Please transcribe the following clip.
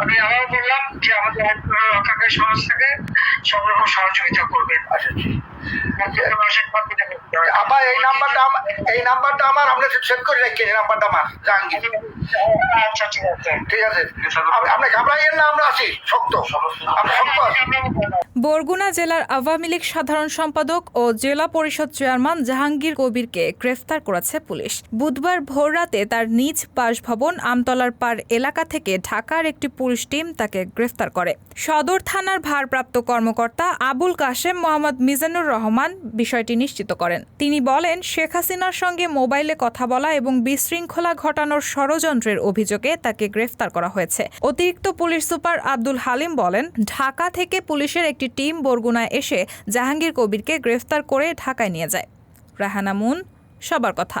আমি আবার বললাম যে আমাদের রক্ষাকারী সংস্থাকে সব রকম সহযোগিতা করবেন। আমার এই নাম্বারটা আমার আপনি সেভ করে রাখেন। এই নাম্বারটা আমার জাহাঙ্গীর। আচ্ছা ঠিক আছে, ঠিক আছে, আপনি ঘাবড়াইয়েন না, আমরা আছি শক্ত, আমরা শক্ত আছি। বরগুনা জেলার আওয়ামী লীগ সাধারণ সম্পাদক ও জেলা পরিষদ চেয়ারম্যান জাহাঙ্গীর কবিরকে গ্রেফতার করেছে পুলিশ। বুধবার ভোররাতে তার নিজ বাসভবন আমতলার পাড় এলাকা থেকে ঢাকার একটি পুলিশ টিম তাকে গ্রেফতার করে। সদর থানার ভারপ্রাপ্ত কর্মকর্তা আবুল কাশেম মোহাম্মদ মিজানুর রহমান বিষয়টি নিশ্চিত করেন। তিনি বলেন, শেখ হাসিনার সঙ্গে মোবাইলে কথা বলা এবং বিশৃঙ্খলা ঘটানোর ষড়যন্ত্রের অভিযোগে তাকে গ্রেফতার করা হয়েছে। অতিরিক্ত পুলিশ সুপার আব্দুল হালিম বলেন, ঢাকা থেকে পুলিশের একটি টিম বরগুনায় এসে জাহাঙ্গীর কবিরকে গ্রেফতার করে ঢাকায় নিয়ে যায়। রাহানা মুন, সবার কথা।